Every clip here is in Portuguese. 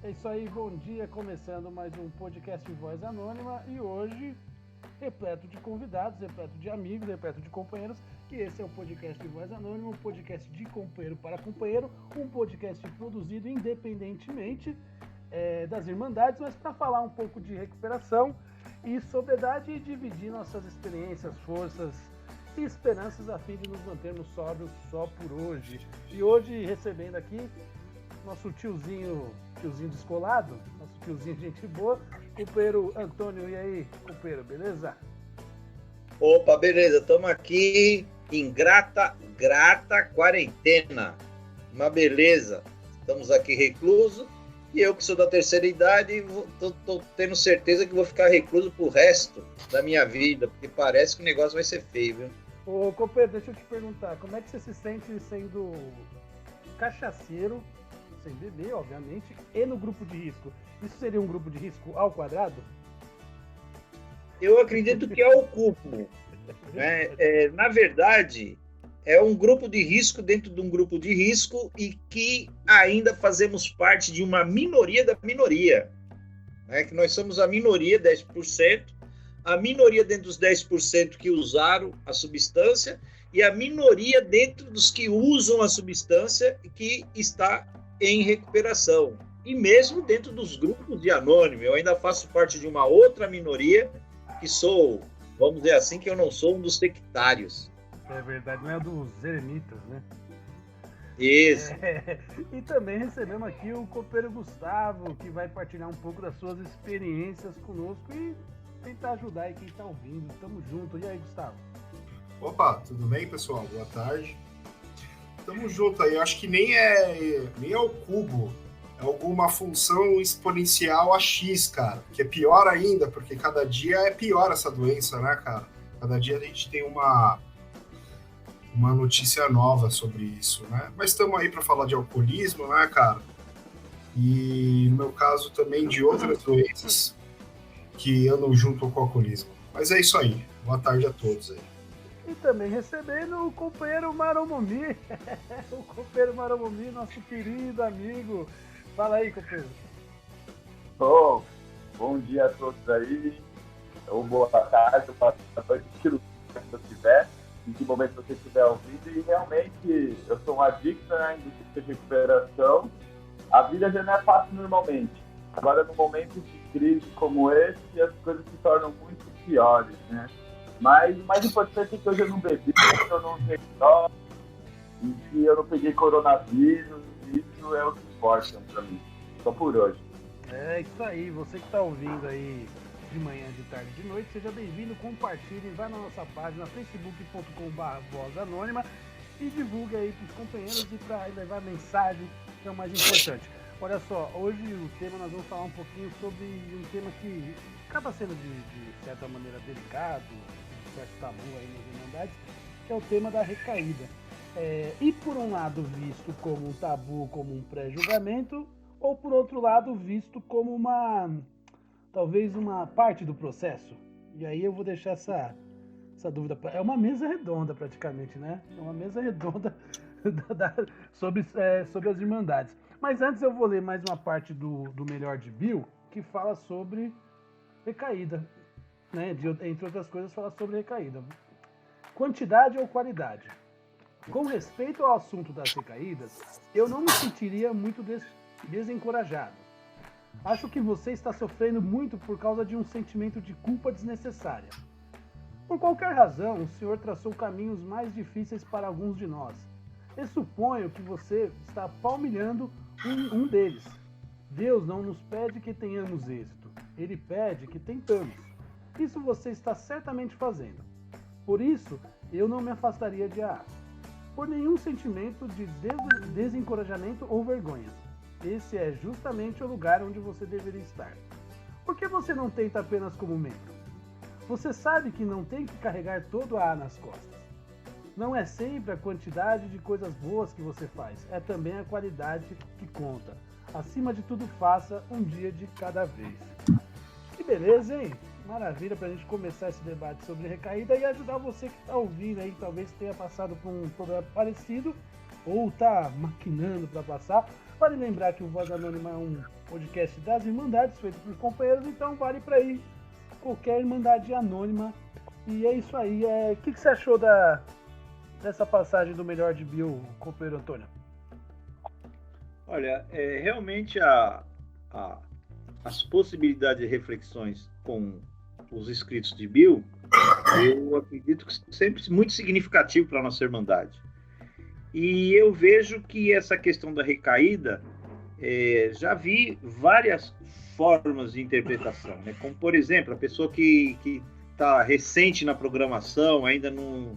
É isso aí, bom dia, começando mais um podcast Voz Anônima e hoje repleto de convidados, repleto de amigos, repleto de companheiros, que esse é o podcast Voz Anônima, um podcast de companheiro para companheiro, um podcast produzido independentemente das Irmandades, mas para falar um pouco de recuperação e sobriedade e dividir nossas experiências, forças e esperanças a fim de nos mantermos sóbrios só por hoje. E hoje recebendo aqui nosso tiozinho descolado, nosso tiozinho gente boa, companheiro Antônio. E aí, companheiro, beleza? Opa, beleza, estamos aqui em grata quarentena, uma beleza, estamos aqui recluso, e eu que sou da terceira idade, tô tendo certeza que vou ficar recluso pro resto da minha vida, porque parece que o negócio vai ser feio, viu? Ô, companheiro, deixa eu te perguntar, como é que você se sente sendo cachaceiro, sem beber, obviamente, e no grupo de risco? Isso seria um grupo de risco ao quadrado? Eu acredito que é o cubo, né? Na verdade, é um grupo de risco dentro de um grupo de risco e que ainda fazemos parte de uma minoria da minoria, né? Que nós somos a minoria, 10%, a minoria dentro dos 10% que usaram a substância e a minoria dentro dos que usam a substância e que está em recuperação. E mesmo dentro dos grupos de anônimo, eu ainda faço parte de uma outra minoria que sou, vamos dizer assim, que eu não sou um dos sectários. É verdade, não é dos eremitas, né? Isso. E também recebemos aqui o companheiro Gustavo, que vai partilhar um pouco das suas experiências conosco e tentar ajudar aí quem está ouvindo. Tamo junto. E aí, Gustavo? Opa, tudo bem, pessoal? Boa tarde. Tamo junto aí. Eu acho que nem é o cubo, é alguma função exponencial a x, cara. Que é pior ainda, porque cada dia é pior essa doença, né, cara? Cada dia a gente tem uma notícia nova sobre isso, né? Mas estamos aí para falar de alcoolismo, né, cara? E no meu caso também de outras doenças que andam junto com o alcoolismo. Mas é isso aí. Boa tarde a todos aí. E também recebendo o companheiro Maromomi, o companheiro Maromomi, nosso querido amigo. Fala aí, companheiro. Bom dia a todos aí, ou boa tarde, ou boa noite, que você estiver, em que momento você estiver ouvindo. E realmente, eu sou um adicto na indústria de recuperação. A vida já não é fácil normalmente. Agora, no momento de crise como esse, as coisas se tornam muito piores, né? Mas o mais importante é que hoje eu não bebi, que eu não usei droga, e que eu não peguei coronavírus. Isso é o que importa para mim, só por hoje. É isso aí, você que está ouvindo aí de manhã, de tarde, de noite, seja bem-vindo, compartilhe, vai na nossa página facebook.com/vozanônima e divulgue aí para os companheiros e para levar mensagem, que é o mais importante. Olha só, hoje o tema nós vamos falar um pouquinho sobre um tema que acaba sendo de certa maneira delicado, de certo tabu aí nas Irmandades, que é o tema da recaída. E por um lado visto como um tabu, como um pré-julgamento, ou por outro lado visto como talvez uma parte do processo. E aí eu vou deixar essa dúvida. É uma mesa redonda praticamente, né? É uma mesa redonda sobre as Irmandades. Mas antes eu vou ler mais uma parte do Melhor de Bill, que fala sobre recaída, né? Entre outras coisas, fala sobre recaída. Quantidade ou qualidade? Com respeito ao assunto das recaídas, eu não me sentiria muito desencorajado. Acho que você está sofrendo muito por causa de um sentimento de culpa desnecessária. Por qualquer razão, o Senhor traçou caminhos mais difíceis para alguns de nós. E suponho que você está palmilhando um deles. Deus não nos pede que tenhamos êxito. Ele pede que tentamos. Isso você está certamente fazendo. Por isso, eu não me afastaria de AA. Por nenhum sentimento de desencorajamento ou vergonha. Esse é justamente o lugar onde você deveria estar. Por que você não tenta apenas como membro? Você sabe que não tem que carregar todo a AA nas costas. Não é sempre a quantidade de coisas boas que você faz, é também a qualidade que conta. Acima de tudo, faça um dia de cada vez. Que beleza, hein? Maravilha pra gente começar esse debate sobre recaída e ajudar você que tá ouvindo aí, talvez tenha passado por um problema parecido ou tá maquinando para passar. Vale lembrar que o Voz Anônima é um podcast das Irmandades, feito por companheiros, então vale para ir qualquer Irmandade anônima. E é isso aí. O que você achou dessa passagem do Melhor de Bill, companheiro Antônio? Olha, realmente as possibilidades de reflexões com os escritos de Bill, eu acredito que sempre muito significativo para a nossa Irmandade. E eu vejo que essa questão da recaída, já vi várias formas de interpretação, né? Como, por exemplo, a pessoa que está recente na programação, ainda não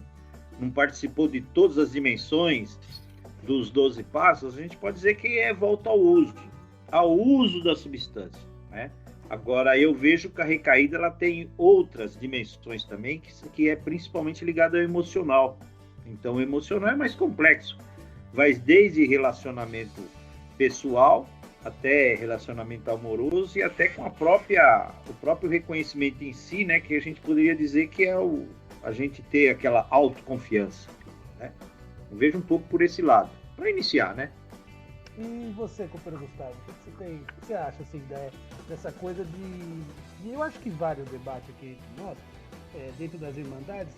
participou de todas as dimensões dos 12 passos, a gente pode dizer que é volta ao uso da substância, né? Agora, eu vejo que a recaída ela tem outras dimensões também, que é principalmente ligada ao emocional. Então, o emocional é mais complexo. Vai desde relacionamento pessoal até relacionamento amoroso e até com o próprio reconhecimento em si, né? Que a gente poderia dizer que é a gente ter aquela autoconfiança, né? Eu vejo um pouco por esse lado, para iniciar, né? E você, companheiro Gustavo, o que você acha assim, dessa coisa de... E eu acho que vale o debate aqui entre nós, dentro das Irmandades,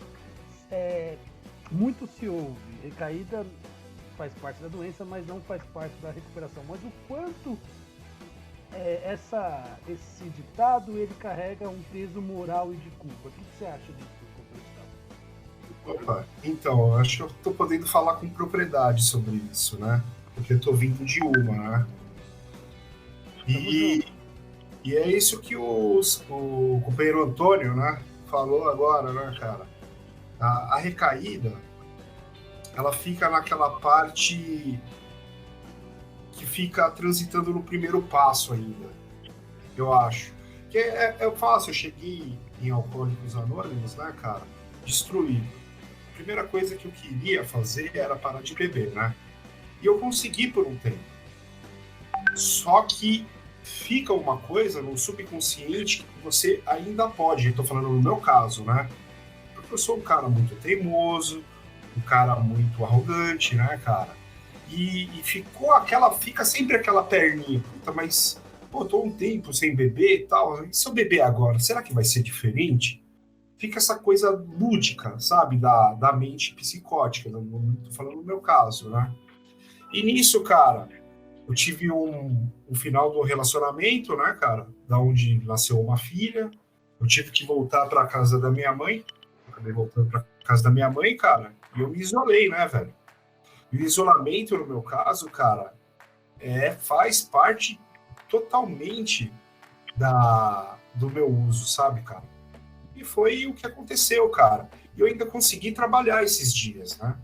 muito se ouve, recaída faz parte da doença, mas não faz parte da recuperação. Mas o quanto esse ditado ele carrega um peso moral e de culpa? O que você acha disso, companheiro Gustavo? Opa, então, eu acho que eu estou podendo falar com propriedade sobre isso, né? Porque eu estou vindo de uma, né? E é isso que o companheiro Antônio, né, falou agora, né, cara? A recaída, ela fica naquela parte que fica transitando no primeiro passo ainda, eu acho. Que é fácil, eu cheguei em Alcoólicos Anônimos, né, cara, destruído. A primeira coisa que eu queria fazer era parar de beber, né? E eu consegui por um tempo. Só que fica uma coisa no subconsciente que você ainda pode, eu tô falando no meu caso, né? Porque eu sou um cara muito teimoso, um cara muito arrogante, né, cara? E fica sempre aquela perninha, puta, mas, pô, tô um tempo sem beber e tal, e se eu beber agora, será que vai ser diferente? Fica essa coisa lúdica, sabe, da mente psicótica, tô falando no meu caso, né? E nisso, cara, eu tive um final do relacionamento, né, cara, da onde nasceu uma filha, eu tive que voltar pra casa da minha mãe, acabei voltando pra casa da minha mãe, cara, e eu me isolei, né, velho? E o isolamento, no meu caso, cara, faz parte totalmente do meu uso, sabe, cara? E foi o que aconteceu, cara. E eu ainda consegui trabalhar esses dias, né?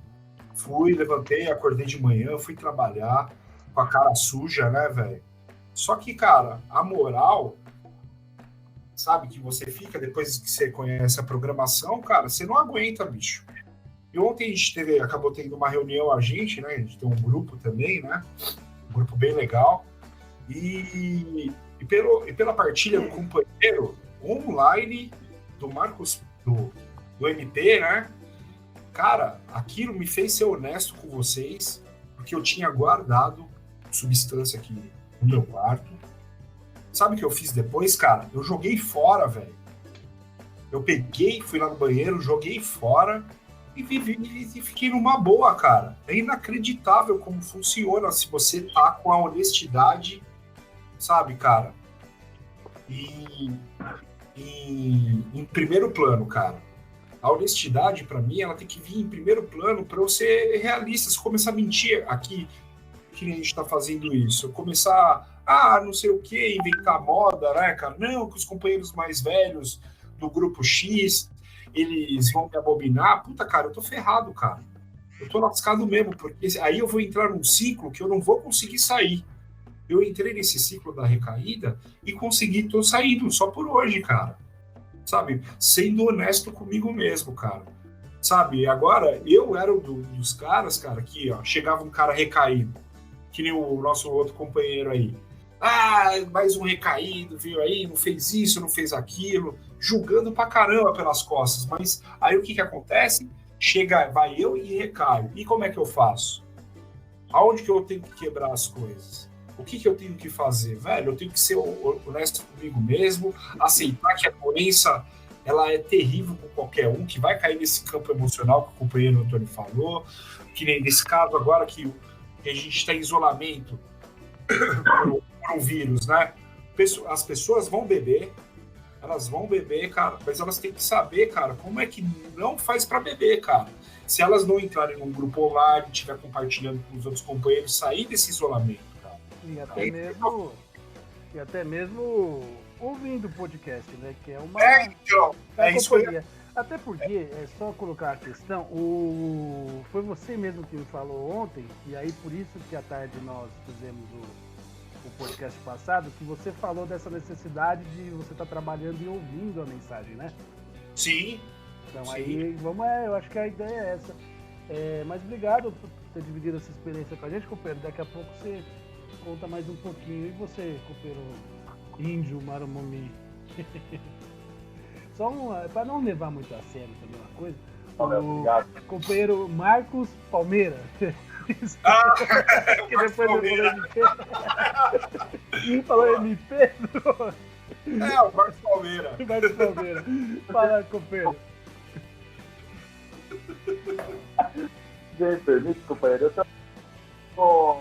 Levantei, acordei de manhã, fui trabalhar com a cara suja, né, velho? Só que, cara, a moral, sabe, que você fica depois que você conhece a programação, cara, você não aguenta, bicho. E ontem a gente acabou tendo uma reunião, a gente, né? A gente tem um grupo também, né? Um grupo bem legal. E pela partilha do companheiro online do Marcos, do MP, né? Cara, aquilo me fez ser honesto com vocês, porque eu tinha guardado substância aqui no meu quarto. Sabe o que eu fiz depois, cara? Eu joguei fora, velho. Eu peguei, fui lá no banheiro, joguei fora e fiquei numa boa, cara. É inacreditável como funciona se você tá com a honestidade, sabe, cara? Em primeiro plano, cara. A honestidade, para mim, ela tem que vir em primeiro plano para eu ser realista. Se eu começar a mentir aqui, que a gente está fazendo isso, eu começar não sei o que, inventar moda, né, cara? Não, que os companheiros mais velhos do grupo X, eles vão me abominar. Puta, cara, eu tô ferrado, cara. Eu tô lascado mesmo, porque aí eu vou entrar num ciclo que eu não vou conseguir sair. Eu entrei nesse ciclo da recaída e tô saindo só por hoje, cara. Sabe? Sendo honesto comigo mesmo, cara. sabe? Agora, eu era dos caras, cara, que ó, chegava um cara recaído, que nem o nosso outro companheiro aí. Ah, mais um recaído, veio aí, não fez isso, não fez aquilo, julgando pra caramba pelas costas. Mas aí o que acontece? Chega, vai eu e recaio. E como é que eu faço? Aonde que eu tenho que quebrar as coisas? O que eu tenho que fazer? Velho, eu tenho que ser honesto comigo mesmo, aceitar que a doença ela é terrível com qualquer um, que vai cair nesse campo emocional que o companheiro Antônio falou, que nem nesse caso agora que a gente está em isolamento por um vírus, né? As pessoas vão beber, cara, mas elas têm que saber, cara, como é que não faz para beber, cara. Se elas não entrarem num grupo online, estiver compartilhando com os outros companheiros, sair desse isolamento, cara. E até mesmo ouvindo o podcast, né? Que é uma. Isso aí. Até porque, é só colocar a questão, foi você mesmo que me falou ontem, e aí por isso que à tarde nós fizemos o podcast passado, que você falou dessa necessidade de você estar trabalhando e ouvindo a mensagem, né? Sim. Então sim. aí, eu acho que a ideia é essa. Mas obrigado por ter dividido essa experiência com a gente, companheiro. Daqui a pouco você conta mais um pouquinho. E você, companheiro Índio Marumumi? Só para não levar muito a sério também uma coisa. Obrigado. Companheiro Marcos Palmeira. Que depois eu falou MP. O Marcos Palmeira. Marcos Palmeira. Fala, companheiro. Me permite, companheiro, eu tô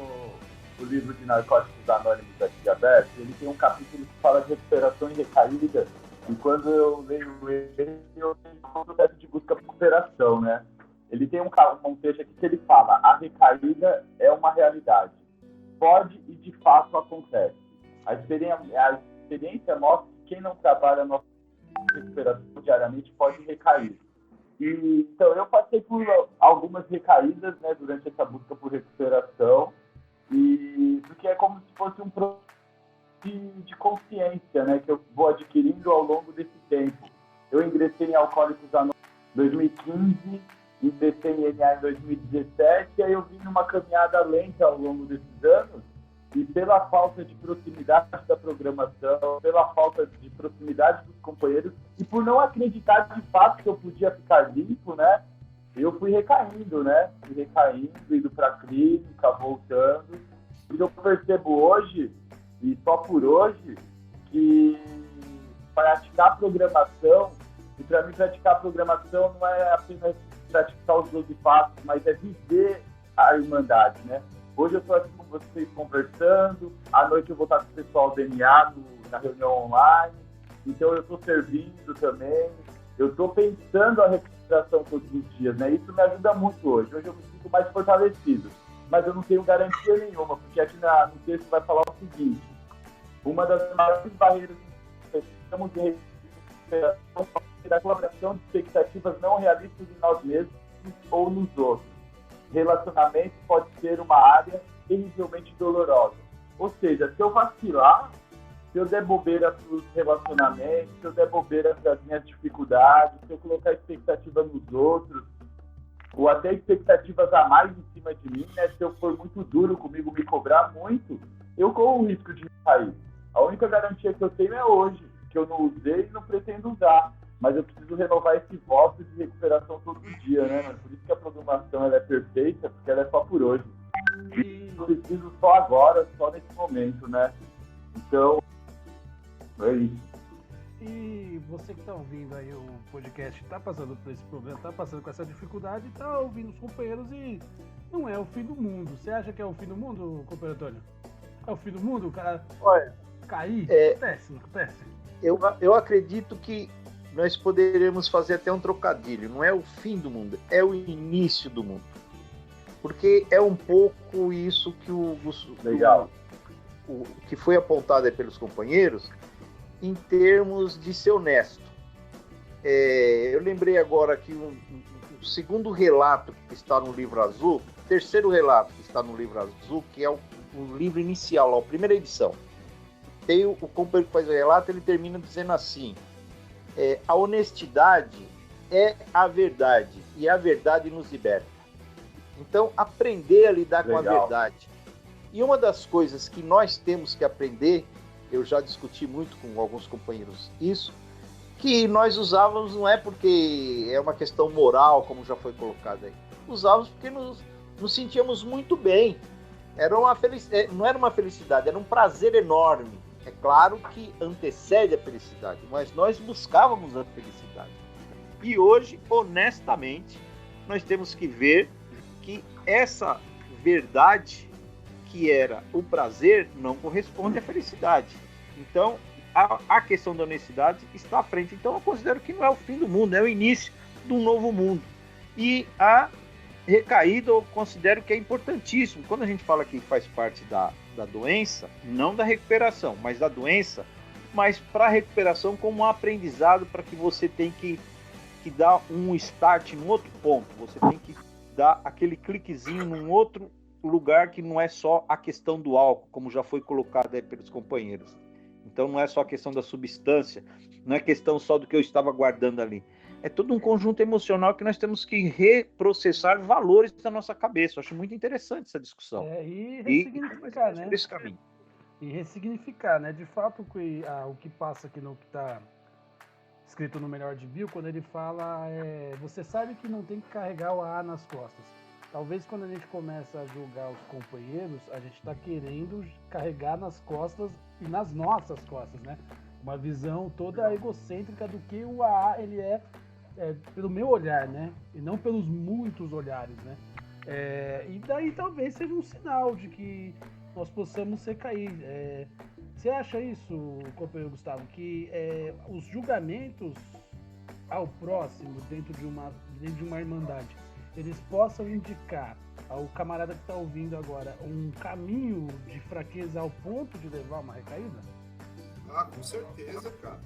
o livro de Narcóticos Anônimos aqui aberto, ele tem um capítulo que fala de recuperação e recaída, e quando eu leio ele, eu tenho um processo de busca por recuperação, né? Ele tem um texto aqui que ele fala: a recaída é uma realidade, pode e de fato acontece. A experiência mostra que quem não trabalha a nossa recuperação diariamente pode recair. Então, eu passei por algumas recaídas, né, durante essa busca por recuperação, porque é como se fosse um processo de consciência, né, que eu vou adquirindo ao longo desse tempo. Eu ingressei em Alcoólicos Anônimos em 2015, ingressei em NA em 2017, e aí eu vim numa caminhada lenta ao longo desses anos, e pela falta de proximidade da programação, pela falta de proximidade dos companheiros, e por não acreditar de fato que eu podia ficar limpo, né? Eu fui recaindo, né? Indo para a clínica, voltando. E eu percebo hoje, e só por hoje, que praticar programação, e para mim praticar programação não é apenas praticar os 12 passos, mas é viver a irmandade, né? Hoje eu estou aqui com vocês conversando, à noite eu vou estar com o pessoal do DNA na reunião online, então eu estou servindo também, eu estou pensando a recuperação todos os dias, né? Isso me ajuda muito hoje. Hoje eu me sinto mais fortalecido, mas eu não tenho garantia nenhuma, porque aqui no texto vai falar o seguinte: uma das maiores barreiras que estamos de recuperação é da colaboração de expectativas não realistas em nós mesmos ou nos outros. Relacionamento pode ser uma área terrivelmente dolorosa. Ou seja, se eu vacilar, se eu der bobeira para os relacionamentos, se eu der bobeira para as minhas dificuldades, se eu colocar expectativa nos outros, ou até expectativas a mais em cima de mim, né? Se eu for muito duro comigo, me cobrar muito, eu corro o risco de cair. A única garantia que eu tenho é hoje, que eu não usei e não pretendo usar. Mas eu preciso renovar esse voto de recuperação todo dia, né, mano? Por isso que a programação ela é perfeita, porque ela é só por hoje. E eu preciso só agora, só nesse momento, né? Então, é isso. E você que está ouvindo aí o podcast, está passando por esse problema, está passando com essa dificuldade, está ouvindo os companheiros e não é o fim do mundo. Você acha que é o fim do mundo, companheiro Antônio? É o fim do mundo? O cara cair? Acontece. Eu acredito que nós poderemos fazer até um trocadilho. Não é o fim do mundo, é o início do mundo. Porque é um pouco isso que que foi apontado aí pelos companheiros em termos de ser honesto. Eu lembrei agora que o segundo relato que está no livro azul, o terceiro relato que está no livro azul, que é o livro inicial, a primeira edição. Tem o companheiro que faz o relato, ele termina dizendo assim: a honestidade é a verdade, e a verdade nos liberta. Então, aprender a lidar com a verdade. E uma das coisas que nós temos que aprender, eu já discuti muito com alguns companheiros isso, que nós usávamos não é porque é uma questão moral, como já foi colocado aí. Usávamos porque nos sentíamos muito bem. Não era uma felicidade, era um prazer enorme. É claro que antecede a felicidade, mas nós buscávamos a felicidade. E hoje, honestamente, nós temos que ver que essa verdade, que era o prazer, não corresponde à felicidade. Então, a questão da honestidade está à frente. Então, eu considero que não é o fim do mundo, é o início de um novo mundo. E a recaída, eu considero que é importantíssimo. Quando a gente fala que faz parte da doença, não da recuperação, mas da doença, mas para a recuperação como um aprendizado, para que você tem que dar um start em outro ponto, você tem que dar aquele cliquezinho num outro lugar que não é só a questão do álcool, como já foi colocado aí pelos companheiros. Então não é só a questão da substância, não é questão só do que eu estava guardando ali. É todo um conjunto emocional que nós temos que reprocessar valores da nossa cabeça. Eu acho muito interessante essa discussão. E ressignificar, né? Esse caminho. E ressignificar, né? De fato, o que passa aqui no que está escrito no Melhor de Bill, quando ele fala, você sabe que não tem que carregar o AA nas costas. Talvez quando a gente começa a julgar os companheiros, a gente está querendo carregar nas costas e nas nossas costas, né? Uma visão toda egocêntrica do que o AA ele é pelo meu olhar, né? E não pelos muitos olhares, né? E daí talvez seja um sinal de que nós possamos recair. Você acha isso, companheiro Gustavo, que os julgamentos ao próximo dentro de uma irmandade, eles possam indicar ao camarada que está ouvindo agora um caminho de fraqueza ao ponto de levar uma recaída? Ah, com certeza, cara.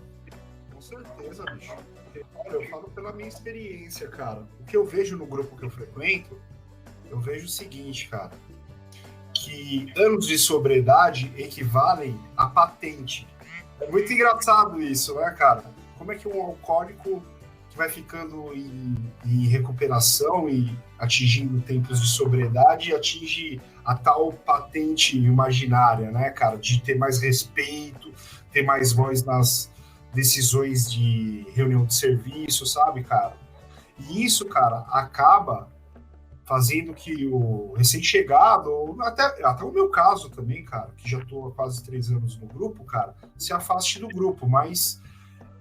Com certeza, bicho. Olha, eu falo pela minha experiência, cara. O que eu vejo no grupo que eu frequento, eu vejo o seguinte, cara, que anos de sobriedade equivalem a patente. É muito engraçado isso, né, cara? Como é que um alcoólico que vai ficando em recuperação e atingindo tempos de sobriedade atinge a tal patente imaginária, né, cara? De ter mais respeito, ter mais voz nas decisões de reunião de serviço, sabe, cara? E isso, cara, acaba fazendo que o recém-chegado, até o meu caso também, cara, que já tô há quase 3 anos no grupo, cara, se afaste do grupo, mas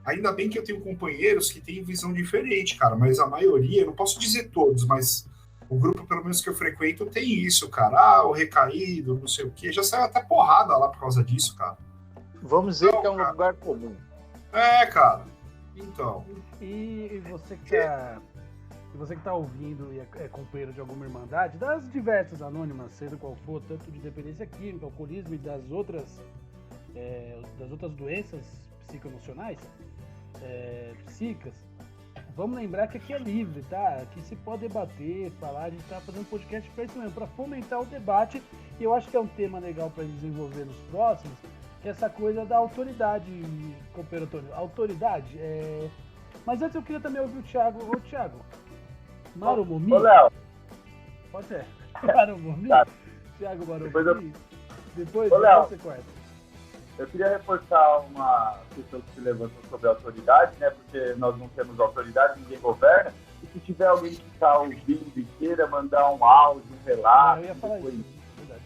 ainda bem que eu tenho companheiros que têm visão diferente, cara, mas a maioria, não posso dizer todos, mas o grupo, pelo menos que eu frequento, tem isso, cara, o recaído, não sei o quê, já saiu até porrada lá por causa disso, cara. Vamos dizer que é um lugar comum. Cara, então. E você que tá ouvindo e é companheiro de alguma irmandade, das diversas anônimas, seja qual for, tanto de dependência química, alcoolismo e das outras doenças psicoemocionais, psíquicas, vamos lembrar que aqui é livre, tá? Aqui se pode debater, falar, a gente tá fazendo podcast para isso mesmo, para fomentar o debate, e eu acho que é um tema legal para desenvolver nos próximos, que é essa coisa da autoridade, companheiro Antônio. Autoridade, Mas antes eu queria também ouvir o Thiago. Ô, Thiago, Marumomi? Ô, Léo. Pode ser. Marumomi? Tá. Thiago Marumomi? Depois Léo, você corta. Eu queria reforçar uma questão que se levantou sobre a autoridade, né? Porque nós não temos autoridade, ninguém governa. E se tiver alguém que está ouvindo e queira mandar um áudio, um relato, Eu ia falar isso, verdade.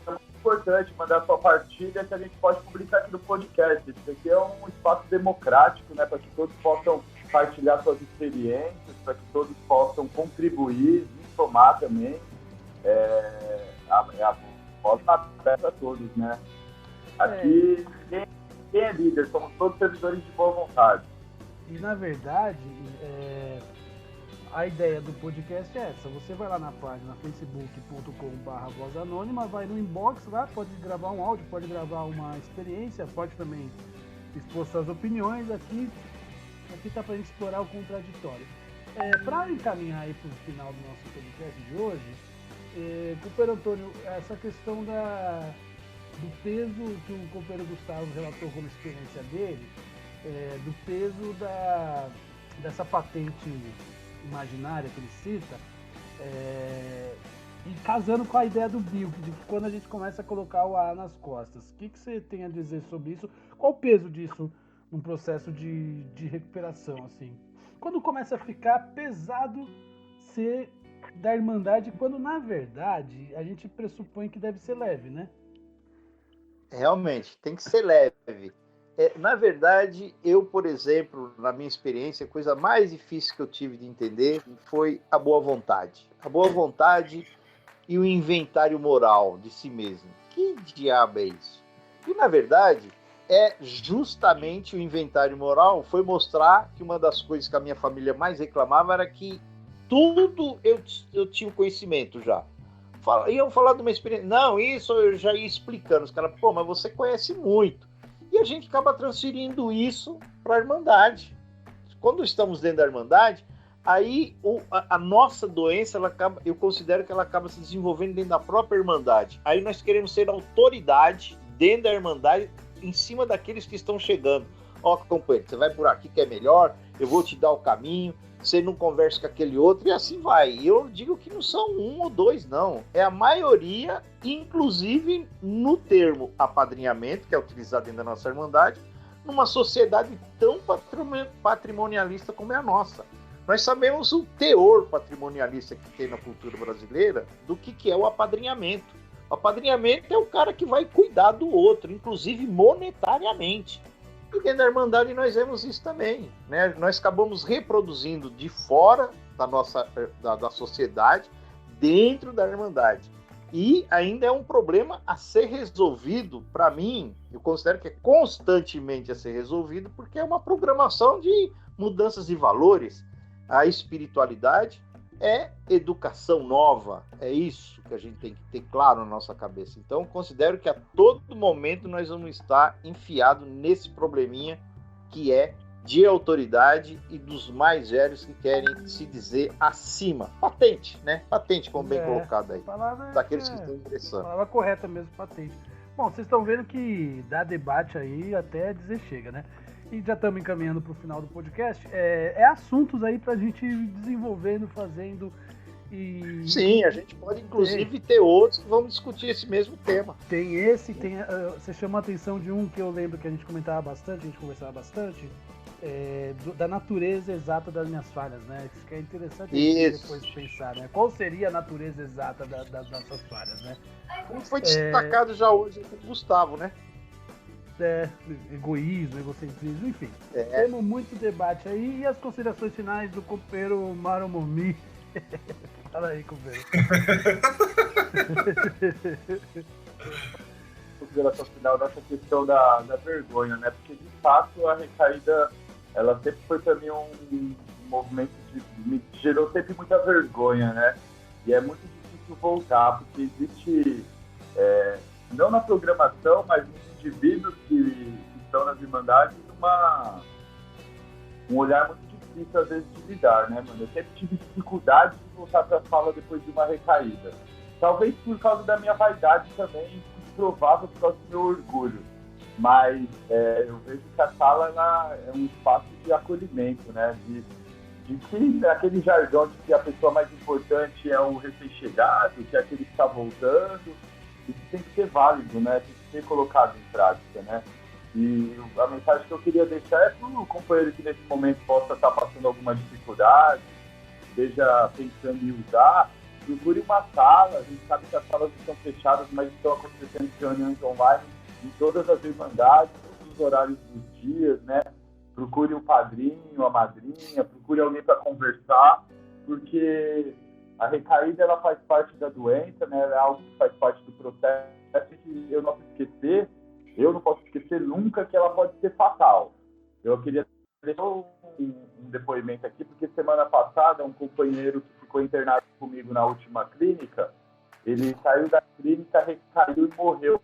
é muito importante mandar sua partilha que a gente pode publicar aqui no podcast. Isso aqui é um espaço democrático, né? Para que todos possam partilhar suas experiências, para que todos possam contribuir e somar também. A voz está aberta a todos, né? Aqui, quem é líder? Somos todos servidores de boa vontade. E, na verdade, a ideia do podcast é essa. Você vai lá na página facebook.com/voz anônima, vai no inbox lá, pode gravar um áudio, pode gravar uma experiência, pode também expor suas opiniões. Aqui tá pra gente explorar o contraditório. Para encaminhar aí pro final do nosso podcast de hoje, companheiro Antônio, essa questão do peso que o companheiro Gustavo relatou como experiência dele, do peso dessa patente imaginária que ele cita, e casando com a ideia do Bill, de que quando a gente começa a colocar o A nas costas, o que você tem a dizer sobre isso? Qual o peso disso num processo de recuperação, assim? Quando começa a ficar pesado ser da Irmandade, quando na verdade a gente pressupõe que deve ser leve, né? Realmente, tem que ser leve. Na verdade, eu, por exemplo, na minha experiência, a coisa mais difícil que eu tive de entender foi a boa vontade. A boa vontade e o inventário moral de si mesmo. Que diabo é isso? E, na verdade, justamente o inventário moral foi mostrar que uma das coisas que a minha família mais reclamava era que tudo eu tinha conhecimento já. Iam falar de uma experiência. Não, isso eu já ia explicando. Os caras, mas você conhece muito. E a gente acaba transferindo isso para a Irmandade. Quando estamos dentro da Irmandade, aí a nossa doença, eu considero que ela acaba se desenvolvendo dentro da própria Irmandade. Aí nós queremos ser autoridade dentro da Irmandade, em cima daqueles que estão chegando. Companheiro, você vai por aqui que é melhor, eu vou te dar o caminho, você não conversa com aquele outro, e assim vai. E eu digo que não são um ou dois, não. É a maioria, inclusive no termo apadrinhamento, que é utilizado dentro da nossa Irmandade, numa sociedade tão patrimonialista como é a nossa. Nós sabemos o teor patrimonialista que tem na cultura brasileira do que é o apadrinhamento. O apadrinhamento é o cara que vai cuidar do outro, inclusive monetariamente. E dentro da Irmandade nós vemos isso também, né? Nós acabamos reproduzindo de fora da sociedade, dentro da Irmandade. E ainda é um problema a ser resolvido, para mim, eu considero que é constantemente a ser resolvido, porque é uma programação de mudanças de valores. A espiritualidade é educação nova, é isso que a gente tem que ter claro na nossa cabeça. Então, considero que a todo momento nós vamos estar enfiados nesse probleminha que é de autoridade e dos mais velhos que querem se dizer acima. Patente, né? Patente, como bem colocado aí. Daqueles que estão ingressando. Palavra correta mesmo, patente. Bom, vocês estão vendo que dá debate aí até dizer chega, né? E já estamos encaminhando para o final do podcast. Assuntos aí para a gente ir desenvolvendo, fazendo e... Sim, a gente pode inclusive ter outros que vão discutir esse mesmo tema. Tem esse, você chamou a atenção de um que eu lembro que a gente comentava bastante, a gente conversava bastante, da natureza exata das minhas falhas, né? Isso que é interessante depois pensar, né? Qual seria a natureza exata das nossas falhas, né? Como foi destacado já hoje com o Gustavo, né? Egoísmo, egocentrismo, enfim. Temos muito debate aí. E as considerações finais do companheiro Maromomi? Fala aí, companheiro. Consideração final dessa questão da vergonha, né? Porque, de fato, a recaída, ela sempre foi para mim um movimento me gerou sempre muita vergonha, né? E é muito difícil voltar, porque existe, não na programação, mas nos indivíduos que estão nas Irmandades, um olhar muito difícil, às vezes, de lidar, né, mano? Eu sempre tive dificuldade de voltar para a sala depois de uma recaída. Talvez por causa da minha vaidade também, provável por causa do meu orgulho. Mas eu vejo que a sala é um espaço de acolhimento, né? De que aquele jargão de que a pessoa mais importante é o recém-chegado, que é aquele que está voltando, isso tem que ser válido, né? Tem que ser colocado em prática, né? E a mensagem que eu queria deixar é para o companheiro que nesse momento possa estar passando alguma dificuldade, esteja pensando em usar, procure uma sala. A gente sabe que as salas estão fechadas, mas estão acontecendo reuniões online em todas as irmandades, todos os horários dos dias, né? Procure um padrinho, a madrinha, procure alguém para conversar, porque a recaída ela faz parte da doença, né? É algo que faz parte do processo que eu não posso esquecer nunca que ela pode ser fatal. Eu queria deixar um depoimento aqui, porque semana passada um companheiro que ficou internado comigo na última clínica, ele saiu da clínica, recaiu e morreu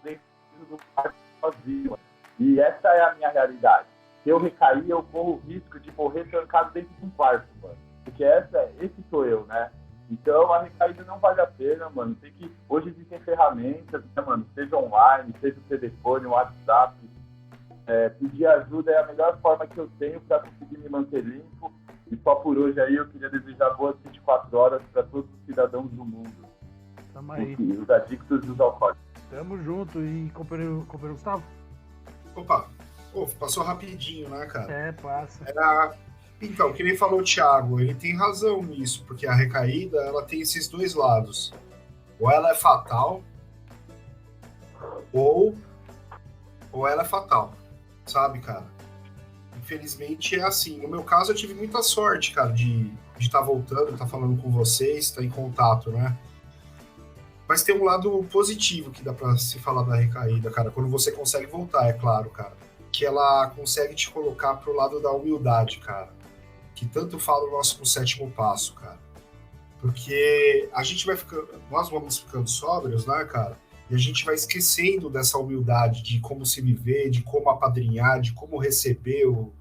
dentro do quarto sozinho. E essa é a minha realidade. Se eu recair, eu corro o risco de morrer trancado dentro de um quarto, mano. Porque esse sou eu, né? Então, a recaída não vale a pena, mano. Hoje existem ferramentas, né, mano? Seja online, seja o telefone, o WhatsApp. pedir ajuda é a melhor forma que eu tenho para conseguir me manter limpo. E só por hoje aí eu queria desejar boas 24 horas para todos os cidadãos do mundo. Tamo aí. Os adictos e os alcoólicos. Tamo junto. E companheiro Gustavo? Opa, passou rapidinho, né, cara? Passa. Então, que nem falou o Thiago, ele tem razão nisso, porque a recaída, ela tem esses dois lados. Ou ela é fatal, ou ela é fatal, sabe, cara? Infelizmente é assim. No meu caso, eu tive muita sorte, cara, de estar voltando, estar falando com vocês, estar em contato, né? Mas tem um lado positivo que dá pra se falar da recaída, cara, quando você consegue voltar, é claro, cara. Que ela consegue te colocar pro lado da humildade, cara. Que tanto fala o nosso 7º passo, cara. Porque a gente vai ficando, nós vamos ficando sóbrios, né, cara? E a gente vai esquecendo dessa humildade de como se viver, de como apadrinhar, de como receber o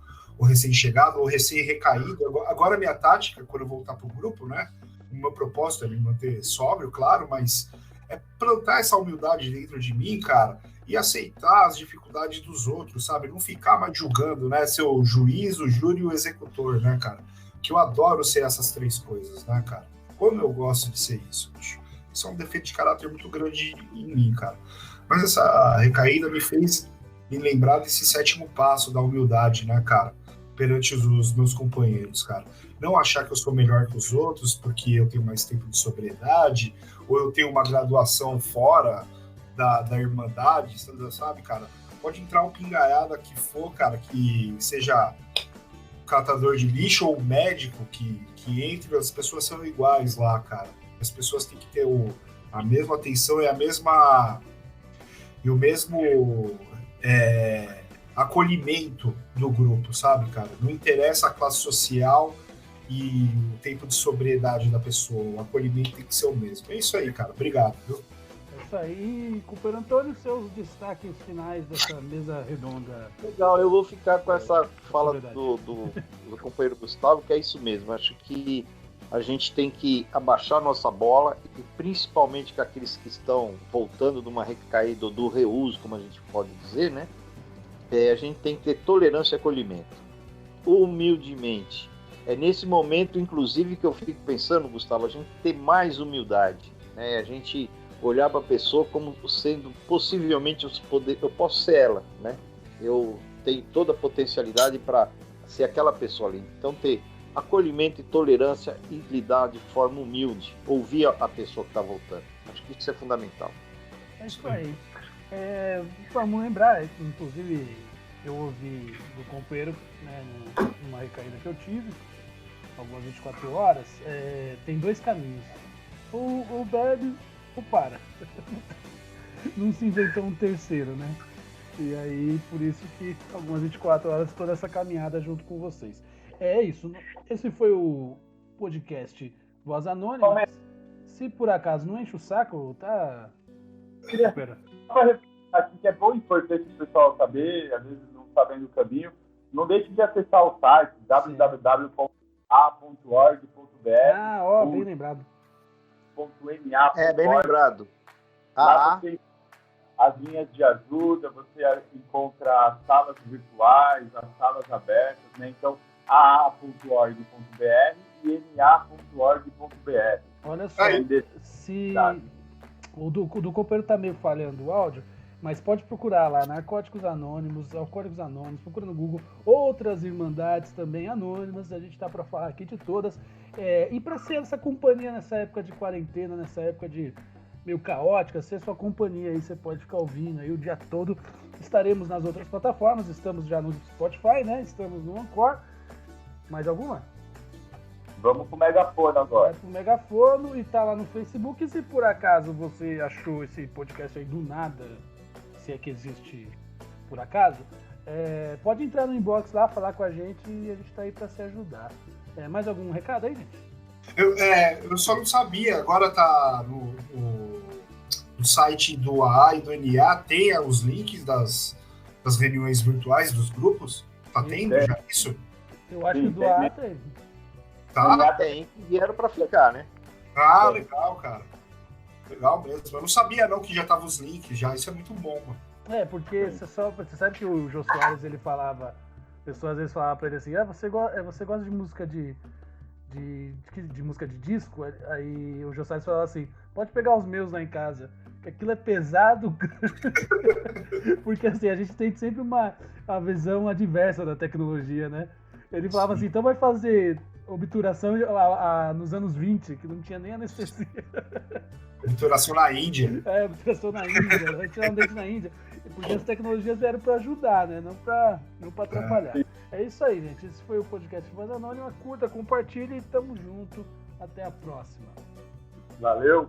recém-chegado ou recém-recaído. Agora, a minha tática, quando eu voltar pro grupo, né? O meu propósito é me manter sóbrio, claro, mas é plantar essa humildade dentro de mim, cara, e aceitar as dificuldades dos outros, sabe? Não ficar mais julgando, né? Ser o juiz, o júri e o executor, né, cara? Que eu adoro ser essas 3 coisas, né, cara? Como eu gosto de ser isso, bicho. Isso é um defeito de caráter muito grande em mim, cara. Mas essa recaída me fez me lembrar desse 7º passo da humildade, né, cara? Perante os meus companheiros, cara. Não achar que eu sou melhor que os outros porque eu tenho mais tempo de sobriedade ou eu tenho uma graduação fora da Irmandade, sabe, cara? Pode entrar um pingaiada que for, cara, que seja catador de lixo ou médico que entre, as pessoas são iguais lá, cara. As pessoas têm que ter a mesma atenção e o mesmo acolhimento do grupo, sabe, cara? Não interessa a classe social e o tempo de sobriedade da pessoa, o acolhimento tem que ser o mesmo. É isso aí, cara. Obrigado, viu? É isso aí. Companheiro Antônio, seus destaques finais dessa mesa redonda. Legal, eu vou ficar com essa fala do companheiro Gustavo, que é isso mesmo. Acho que a gente tem que abaixar nossa bola e principalmente com aqueles que estão voltando de uma recaída ou do reuso, como a gente pode dizer, né? A gente tem que ter tolerância e acolhimento. Humildemente. É nesse momento, inclusive, que eu fico pensando, Gustavo, a gente ter mais humildade, né? A gente olhar para a pessoa como sendo possivelmente eu posso ser ela, né? Eu tenho toda a potencialidade para ser aquela pessoa ali. Então, ter acolhimento e tolerância e lidar de forma humilde, ouvir a pessoa que está voltando. Acho que isso é fundamental. É isso aí. Vamos lembrar, inclusive eu ouvi do companheiro, né, numa recaída que eu tive, algumas 24 horas, tem 2 caminhos. Ou bebe ou para. Não se inventou um terceiro, né? E aí, por isso que algumas 24 horas toda essa caminhada junto com vocês. É isso. Esse foi o podcast Voz Anônima. Se por acaso não enche o saco, tá... Espera. Acho que é bom e importante o pessoal saber, às vezes não sabendo o caminho, não deixe de acessar o site www.a.org.br. Bem lembrado. Bem lembrado. Lá você as linhas de ajuda, você encontra as salas virtuais, as salas abertas, né? Então, aa.org.br e na.org.br. Olha só, se o do companheiro tá meio falhando o áudio, mas pode procurar lá, Narcóticos Anônimos, Alcoólicos Anônimos, procura no Google, outras irmandades também anônimas, a gente tá para falar aqui de todas, e para ser essa companhia nessa época de quarentena, nessa época de meio caótica, ser sua companhia aí, você pode ficar ouvindo aí o dia todo. Estaremos nas outras plataformas, estamos já no Spotify, né? Estamos no Anchor. Mais alguma? Vamos pro Megafono agora. Vai pro Megafono e tá lá no Facebook. E se por acaso você achou esse podcast aí do nada, se é que existe por acaso, pode entrar no inbox lá, falar com a gente e a gente tá aí pra se ajudar. Mais algum recado aí, gente? Eu só não sabia, agora tá no site do AA e do NA, tem os links das reuniões virtuais dos grupos? Tá tendo já isso? Eu acho que do AA teve. Tá? Tem, que vieram pra ficar, né? Legal, cara. Legal mesmo. Eu não sabia não que já tava os links já, isso é muito bom, mano. Porque você sabe que o Jô Soares, ele falava, pessoas às vezes falavam pra ele assim, você gosta de música de música de disco? Aí o Jô Soares falava assim, pode pegar os meus lá em casa, que aquilo é pesado. Porque assim, a gente tem sempre uma visão adversa da tecnologia, né? Ele falava assim, então vai fazer obturação nos anos 20, que não tinha nem anestesia. Obturação na Índia. Obturação na Índia, vai tirar um dente na Índia. Porque as tecnologias vieram para ajudar, né? Não para atrapalhar. É isso aí, gente. Esse foi o podcast Voz Anônima. Curta, compartilhe e tamo junto. Até a próxima. Valeu!